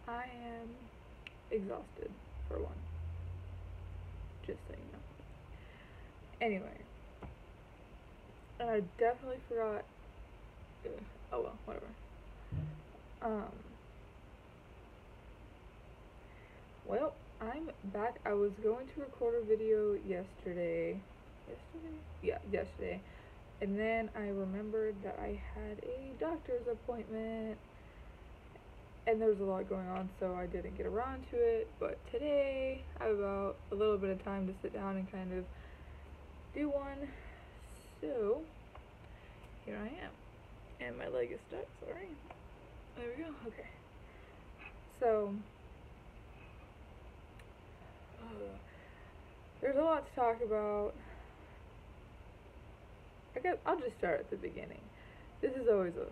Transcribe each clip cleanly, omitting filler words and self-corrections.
I am exhausted, for one. Just so you know. Anyway, and I definitely forgot. Oh well, whatever. Um, well, I'm back. I was going to record a video yesterday. Yesterday? Yeah, yesterday. And then I remembered that I had a doctor's appointment, and there was a lot going on, so I didn't get around to it. But today, I have about a little bit of time to sit down and kind of do one. So, here I am. And my leg is stuck, sorry. There we go, okay. So, there's a lot to talk about. I guess I'll just start at the beginning. This is always a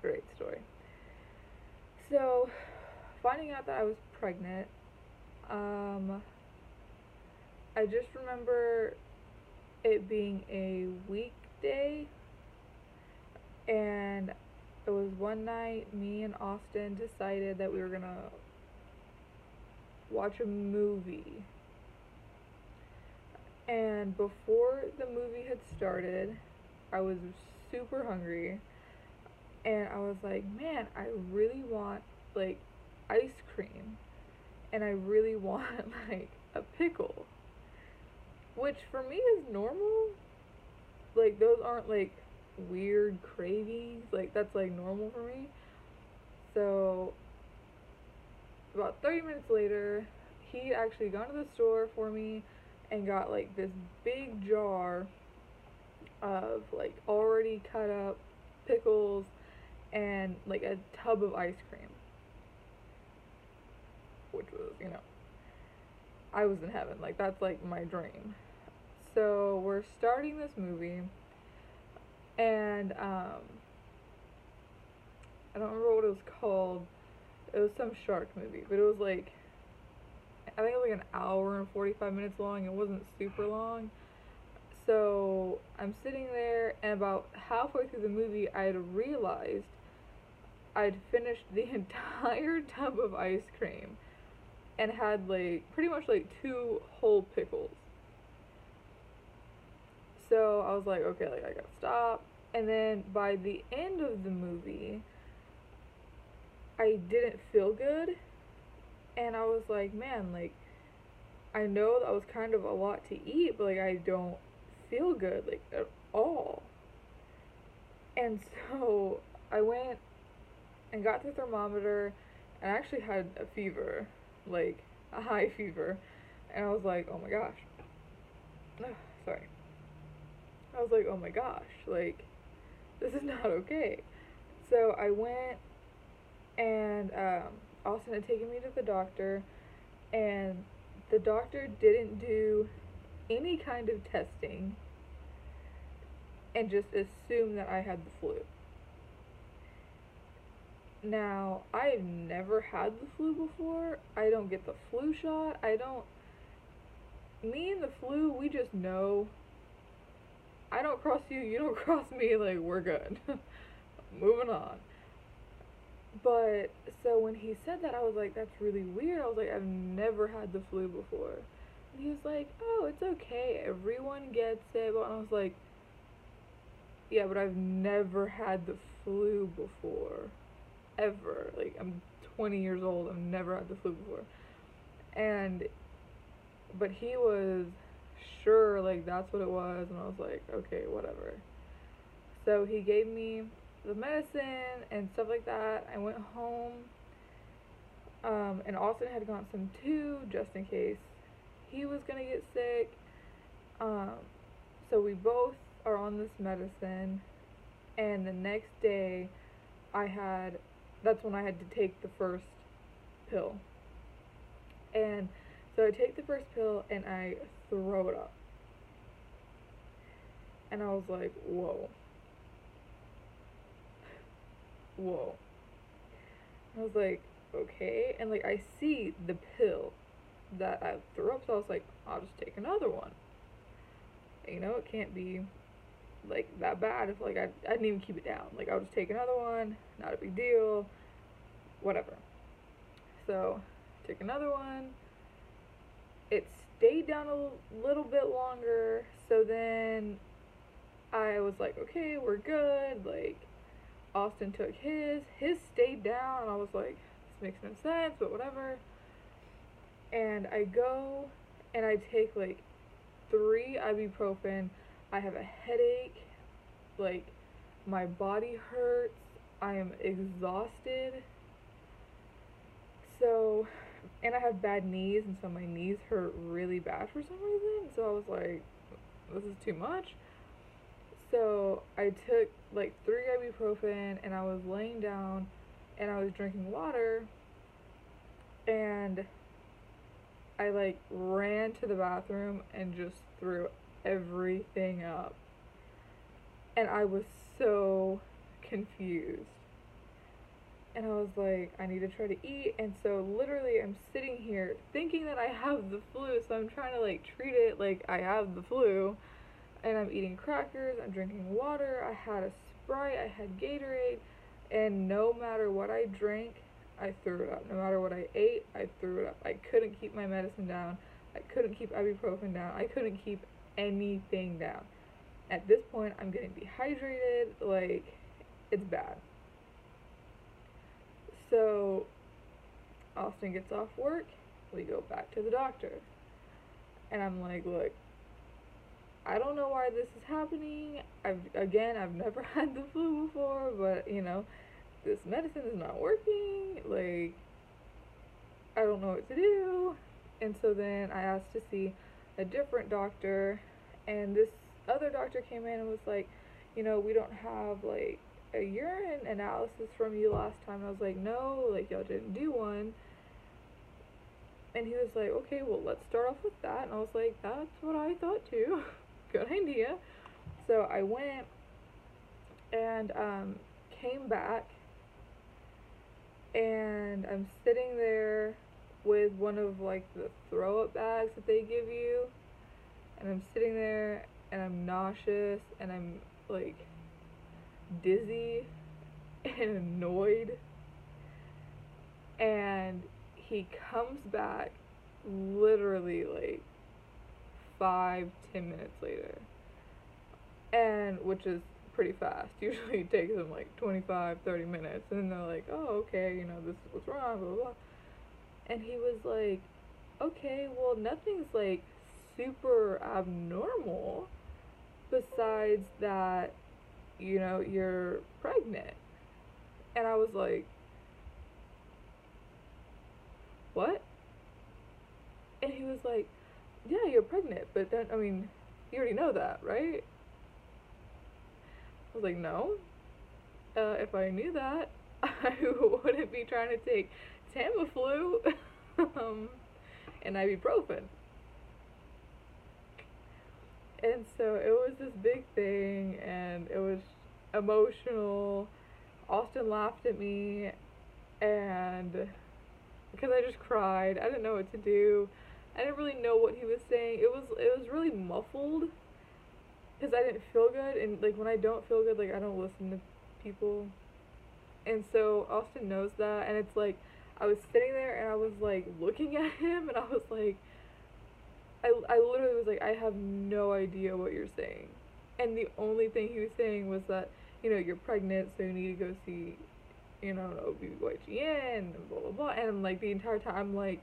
great story. So, finding out that I was pregnant, I just remember it being a weekday, and it was one night me and Austin decided that we were gonna watch a movie. And before the movie had started, I was super hungry, and I was like, man, I really want like ice cream, and I really want like a pickle, which for me is normal. Like, those aren't like weird cravings, like that's like normal for me. So about 30 minutes later, he actually gone to the store for me and got like this big jar of like already cut up pickles and like a tub of ice cream, which was, I was in heaven. Like, that's like my dream. So we're starting this movie, and I don't remember what it was called. It was some shark movie, but it was like, I think it was like an hour and 45 minutes long. It wasn't super long. So I'm sitting there, and about halfway through the movie, I had realized I'd finished the entire tub of ice cream and had like pretty much like two whole pickles. So I was like, okay, like I gotta stop. And then by the end of the movie, I didn't feel good, and I was like, man, like, I know that was kind of a lot to eat, but like I don't feel good like at all. And so I went and got the thermometer, and I actually had a fever, like a high fever. And I was like, oh my gosh. Sorry. I was like, oh my gosh, like, this is not okay. So I went, and Austin had taken me to the doctor, and the doctor didn't do any kind of testing and just assumed that I had the flu. Now, I've never had the flu before. I don't get the flu shot. Me and the flu, we just know. I don't cross you, you don't cross me, like, we're good. Moving on. But, so when he said that, I was like, that's really weird. I was like, I've never had the flu before. And he was like, oh, it's okay. Everyone gets it. And I was like, yeah, but I've never had the flu before. Ever. Like, I'm 20 years old. I've never had the flu before. But he was sure, like, that's what it was. And I was like, okay, whatever. So he gave me the medicine and stuff like that. I went home. And Austin had gotten some too, just in case he was gonna get sick. So we both are on this medicine, and the next day, that's when I had to take the first pill. And so I take the first pill, and I throw it up. And I was like, whoa. Whoa. I was like, okay. And like, I see the pill that I threw up, so I was like, I'll just take another one. It can't be like that bad if like I didn't even keep it down. Like I would just take another one, not a big deal, whatever. So took another one. It stayed down a little bit longer. So then I was like, okay, we're good. Like Austin took his stayed down, and I was like, this makes no sense, but whatever. And I go and I take like 3 ibuprofen. I have a headache, like my body hurts, I am exhausted. So, and I have bad knees, and so my knees hurt really bad for some reason. So I was like, this is too much. So I took like 3 ibuprofen, and I was laying down, and I was drinking water, and I like ran to the bathroom and just threw everything up. And I was so confused. And I was like, I need to try to eat. And so literally I'm sitting here thinking that I have the flu. So I'm trying to like treat it like I have the flu. And I'm eating crackers, I'm drinking water, I had a Sprite, I had Gatorade. And no matter what I drank, I threw it up. No matter what I ate, I threw it up. I couldn't keep my medicine down. I couldn't keep ibuprofen down. I couldn't keep anything down. At this point, I'm getting dehydrated. Like, it's bad. So, Austin gets off work. We go back to the doctor. And I'm like, look, I don't know why this is happening. I've never had the flu before, but this medicine is not working. Like, I don't know what to do. And so then I asked to see a different doctor, and this other doctor came in and was like, we don't have like a urine analysis from you last time. And I was like, no, like y'all didn't do one. And he was like, okay, well, let's start off with that. And I was like, that's what I thought too. Good idea. So I went and came back, and I'm sitting there with one of like the throw up bags that they give you, and I'm sitting there and I'm nauseous and I'm like dizzy and annoyed. And he comes back literally like 5-10 minutes later, and which is pretty fast. Usually it takes them like 25-30 minutes, and then they're like, oh, okay, this is what's wrong, blah blah blah. And he was like, okay, well, nothing's like super abnormal besides that you're pregnant. And I was like, what? And he was like, yeah, you're pregnant, but then you already know that, right? I was like, no. If I knew that, I wouldn't be trying to take Tamiflu and ibuprofen. And so it was this big thing, and it was emotional. Austin laughed at me, and because I just cried, I didn't know what to do. I didn't really know what he was saying. It was really muffled because I didn't feel good, and like when I don't feel good, like I don't listen to people. And so Austin knows that, and it's like I was sitting there and I was like looking at him, and I was like, I literally was like, I have no idea what you're saying. And the only thing he was saying was that, you're pregnant, so you need to go see, an OBGYN, and blah, blah, blah. And like the entire time, I'm like,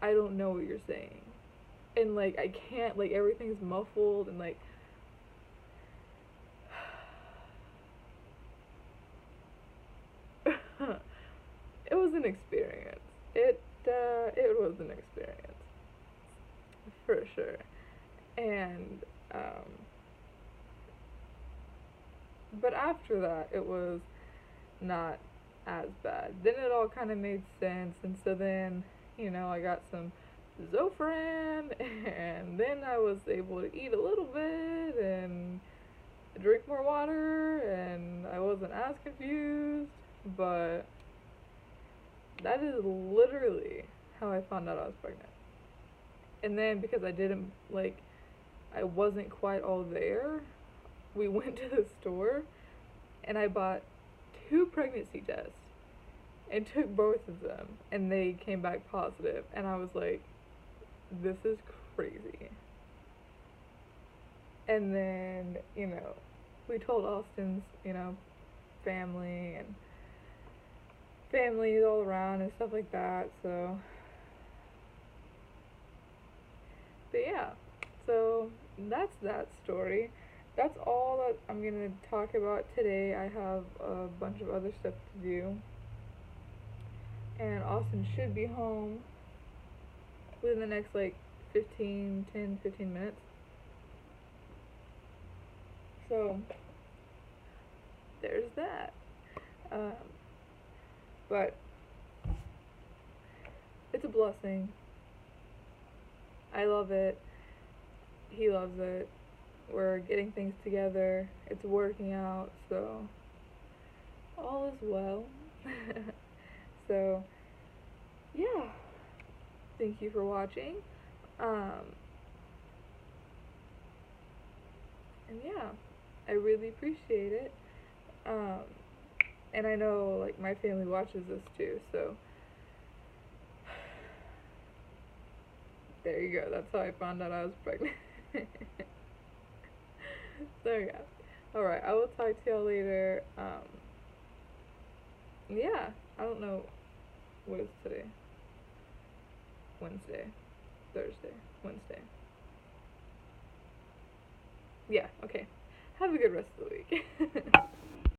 I don't know what you're saying. And like, I can't, like, everything's muffled, and like, it was an experience. It was an experience. For sure. And, but after that, it was not as bad. Then it all kind of made sense, and so then, I got some Zofran, and then I was able to eat a little bit, and drink more water, and I wasn't as confused, but that is literally how I found out I was pregnant. And then because I didn't, like, I wasn't quite all there, we went to the store and I bought 2 pregnancy tests and took both of them, and they came back positive, and I was like, this is crazy. And then, we told Austin's, family and families all around and stuff like that, so. But yeah, so that's that story. That's all that I'm gonna talk about today. I have a bunch of other stuff to do. And Austin should be home within the next 15 minutes. So, there's that. Um, but, it's a blessing. I love it. He loves it. We're getting things together. It's working out, so all is well. So, yeah. Thank you for watching. And yeah, I really appreciate it. And I know my family watches this too, so there you go. That's how I found out I was pregnant. So yeah. Alright, I will talk to y'all later. Yeah, I don't know what is today. Wednesday. Thursday. Wednesday. Yeah, okay. Have a good rest of the week.